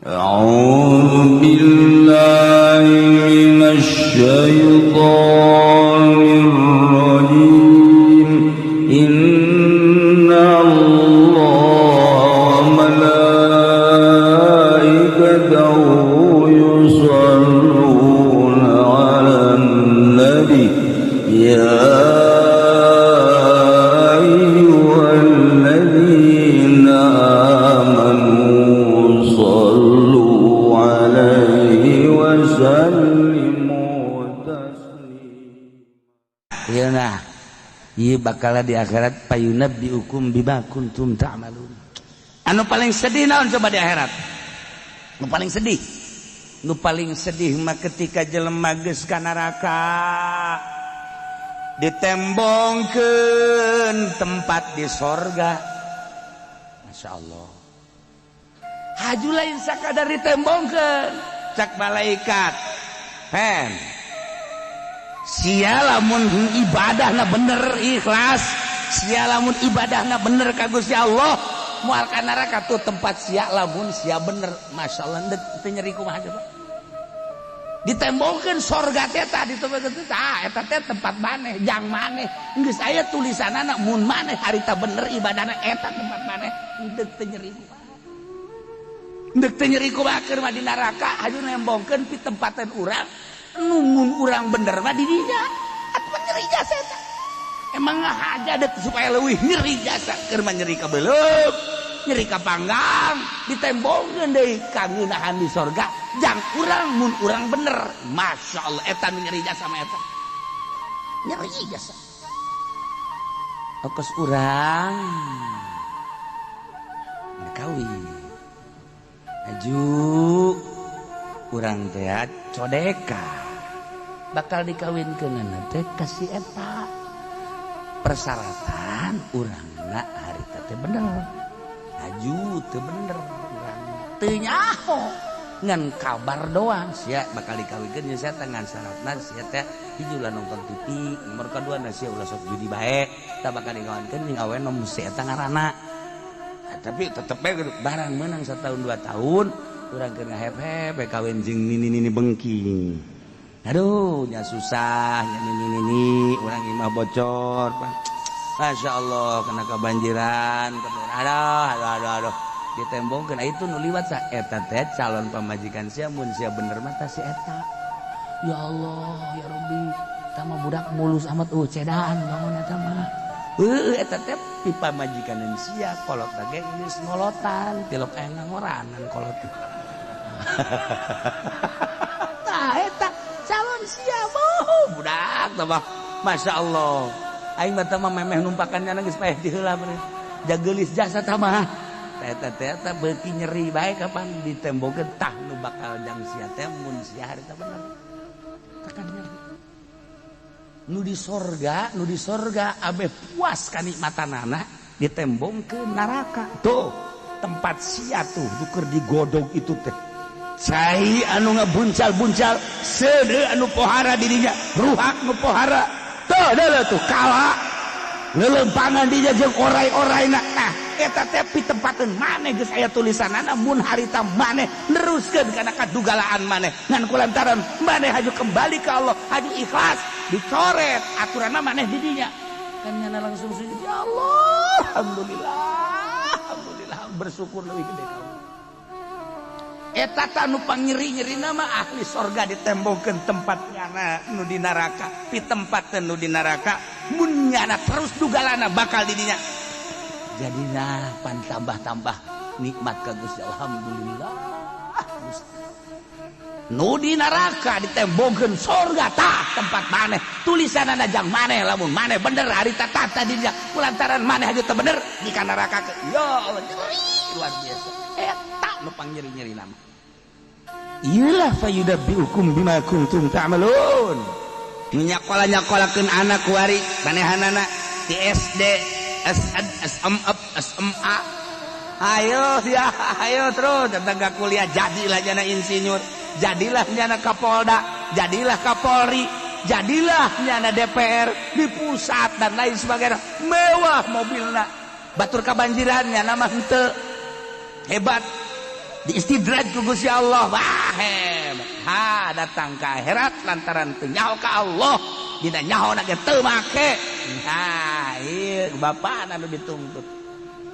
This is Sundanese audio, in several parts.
أعوذ بالله من الشيطان الرجيم إن الله وملائكته يصلون على النبي يا أيها الذين آمنوا صلوا عليه وسلموا تسليما. Ieu nah, ieu bakal di akhirat payunabbiukum bima kuntum ta'malun. Anu paling sedih naon coba di akhirat? Nu paling sedih. Nu paling sedih mah ketika jelema geus ka neraka. Ditembongkeun tempat di sorga. Masya Allah. Haju lain sakadar ditembongkeun. Cak malaikat. Pen. Sia lamun ibadahna bener ikhlas. Sia lamun ibadahna bener ka Gusti Allah. Moal ka neraka tuh tempat sia lamun sia bener. Masya Allah. Teu nyeri kumaha coba. Ditembongkeun sorga teh tah ditembongkeun tah eta teh tempat maneh jang maneh geus aya tulisanana mun maneh harita bener ibadahna eta tempat maneh deuk teu nyeri kumaha keur mah di neraka haju nembongkeun pi tempateun urang nu mun urang bener mah di dinya atuh nyeri jasa eta emang ngahaja deuk supaya leuwih nyeri jasa keur mah nyeri ka beuleuh nyeri ka panggang ditembongkeun deui ka ngeunahan di sorga jang urang mun urang bener Masya Allah eta nu nyeri jasa mah eta nyeri jasa ongkos urang kawin aju urang teh codeka bakal dikawinkeunana teh ka si eta persyaratan urangna harita teh bener aju teu bener urang teu nyaho ngan kabar doang sia bakal dikawinkeun nya sia teh ngan syaratna sia teh hiji ulah nonton TV nomor kaduana sia ulah sok judi bae tah bakal dikawinkeun jeung awewe nu sia eta ngaranna tapi tetep bae barang meunang satahun 2 tahun urang keur ngahep-hep kawin jeung nini-nini bengking aduh nya susah nya nini-nini urang imah bocor Masya Allah kena kebanjiran aduh ditembongkeun itu nu liwat sa eta teh calon pamajikan sia mun sia bener mah tah si eta ya Allah ya Rabbi tah mah budak mulus amat cedaan bangun eta mah eta teh pi pamajikaneun sia kolot ge geus ngolotan tilok aya ngagoranan kolot tah eta calon sia budak tah mah Masya Allah aing mah tah mah memeh numpakannya geus paeh di heula bener jageulis jasa tah mah eta beuki nyeri bae kapan ditembongkeun tah nu bakal jang sia teh mun sia harita bener tekan nyeri nu di sorga abe puas kanikmatanana ditembongkeun neraka tuh tempat sia tuh keur digodog itu teh cai anu ngabuncal-buncal seudeu anu pohara di dinya ruhak nu pohara tuh deuleuh tuh kala lelempangan dinya jeung orai-oraina nah eta teh pi tempateun maneh geus aya tulisanana mun harita maneh neruskeun kana kadugalaan maneh ngan kulantaran maneh haju kembali ka Allah haju ikhlas dicoret aturanna maneh di dinya kan nyana langsung sujud ya Allah alhamdulillah bersyukur leuwih gede ka Allah eta teh nu panyeri-nyerina mah ahli sorga ditembongkeun tempatnya nu di neraka pi tempateun nu di neraka mun nyana terus dugalana bakal di dinya jadinya pan tambah-tambah nikmat ka Gusti alhamdulillah nu di neraka ditembongkeun sorga tah tempat maneh tulisanana jang maneh lamun maneh bener harita tah tadinya kulantaran maneh haju teu bener di ka neraka ya Allah nyeri luar biasa eta nu panyeri-nyeri nama iyalah fayudabbiukum bima kuntum ta'malun nyakola-nyakolakeun anak kuari manehanana di SD SMA ayo terus tetangga kuliah jadilah jana insinyur jadilah jana Kapolda jadilah Kapolri jadilah nyana DPR di pusat dan lain sebagainya mewah mobilna batur kabanjirannya nama henteu hebat diistidraj ku Gusti Allah bahem ha datang ke akhirat lantaran teu nyaho ka Allah dina nyahona ge teu make nah ieu bapana anu dituntut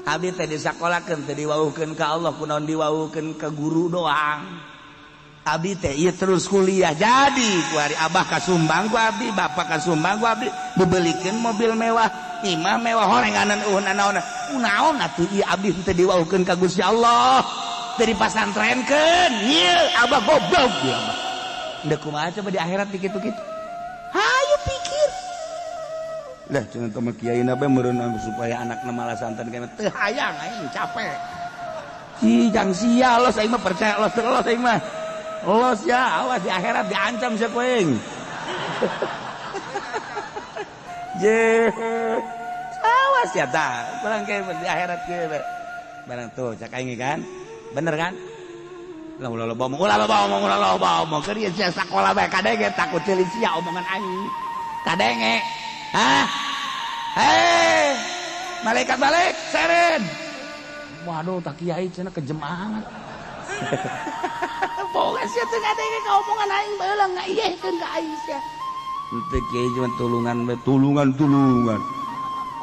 abdi teh disakolakeun teh diwauhkeun ka Allah kunaon diwauhkeun ka guru doang abdi teh ieu terus kuliah jadi ku ari abah kasumbang ku abdi bapak kasumbang ku abdi dibelikeun mobil mewah imah mewah horenganan naon kunaon atuh ieu abdi teh diwauhkeun ka Gusti Allah teu dipasantrenkeun ieu abah goblok ieu abah da kumaha coba di akhirat dikitu-kitu hayu pikir lah cenah teh mah kiai na bae meureun supaya anakna malah santen kana teu hayang aing capek jang sia los aing mah percaya los terus aing mah los ya awas di akhirat diancam sia kuing je awas ya tah kurang ke di akhirat ge barang tuh cak aing kan bener kan ulah bohong keur ieu sakola bae kadenge takut teuing sia omongan aing kadenge hah malaikat balik seren waduh tak kiai cenah kejem amat boga sia teu kadenge ka omongan aing baheula ngaieuhkeun ka aing sia teu kiai cuma tulungan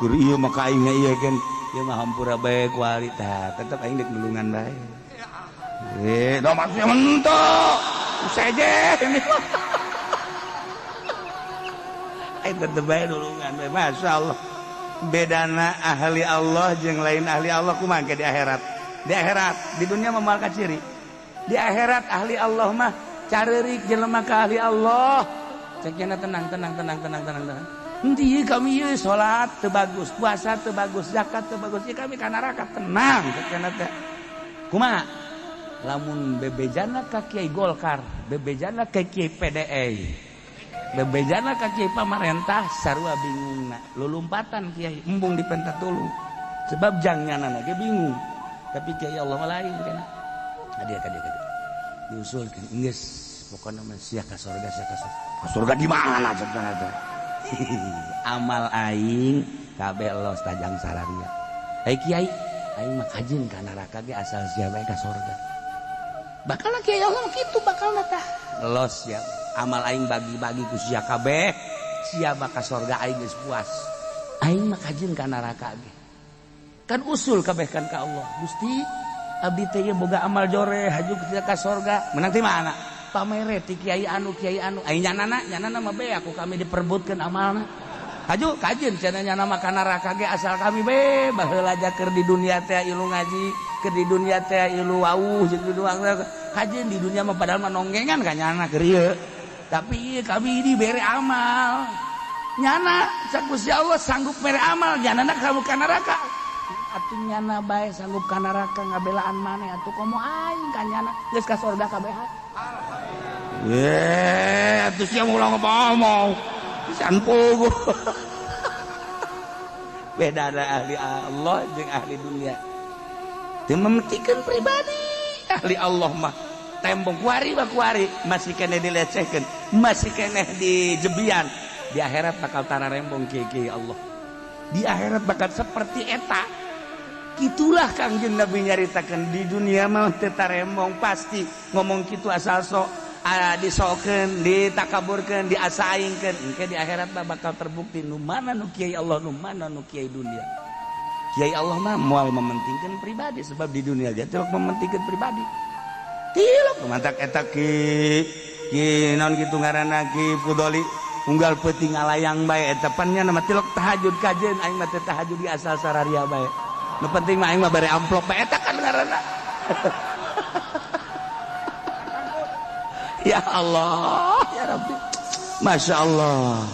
keur ieu mah ka aing ngaieuhkeun ieu mah hampura bae ku ari tah tetep aing deuk nulungan bae do maksudnya mentok seje ini aing tetep bae nulungan bae masyaallah bedana ahli Allah jeung lain ahli Allah kumaha ke di akhirat di dunia mah moal kaciri di akhirat ahli Allah mah careurik jelema ka ahli Allah cekna tenang henteu kami ieu salat teu bagus puasa teu bagus zakat teu bagus ieu kami ka neraka tenang cekna teh kumaha lamun bebejana ka Kiai Golkar bebejana ka Kiai PDI bebejana ka Kiai pamarentah sarua bingungna lulumpatan Kiai embung dipenta tulung sebab jangnana ge bingung tapi Kiai Allah lain kana adia diusulkeun geus pokona mah sia ka surga di mana cenah teh amal aing kabeh los tajang sararia Kiai aing mah kajin ka neraka ge asal sia bae ka surga bakal Kiai Allah kitu bakal tah los ya amal aing bagi-bagi ku sia kabeh sia ka surga aing geus puas aing mah kajin ka neraka ge kan usul kabeh kan ka Allah Gusti abdi teh boga amal joreh haju ka surga menang ti mana pamere ti kiai anu aing nyanana mah be aku kami diperbutkeun amalna haju kajin cenah nyana mah ka neraka ge asal kami be baheula aja keur di dunia teh ilu ngaji keur di dunia teh ilu wauh jeung di doang kajin di dunia mah padahal mah nonggengan ka nyana keur ieu tapi ieu kami di bere amal nyana Gusti Allah sanggup mere amal nyanana kamu ka neraka atuh nyana bae sanggup ka neraka ngabelaan maneh atuh komo aing ka nyana geus ka surga kabehan atuh sia ulang ngomong sanpugu beda ada ahli Allah jeung ahli dunia teu memetikeun pribadi ahli Allah mah tembong kuari masih keneh dilecehkeun masih keneh dijebian di akhirat bakal tararembong kieu Allah di akhirat bakal seperti eta kitulah Kangjeng Nabi nyaritakeun di dunia mah teu tarembong pasti ngomong kitu asal sok disokeun ditakaburkeun diasaingkeun engke di akhirat bakal terbukti nu mana nu kiai Allah nu mana nu kiai dunia kiai Allah mah moal mementingkeun pribadi sebab di dunia ge teu mementingkeun pribadi tiluk mantak eta ki naon kitu ngaranna Ki Fudoli unggal peuting ngalayang bae eta pannya nama tiluk tahajud kajeun aing mah teh tahajud di asal sararia bae nu penting mah aing mah bare amplop bae eta kan ngaranna ya Allah ya Rabbi Masya Allah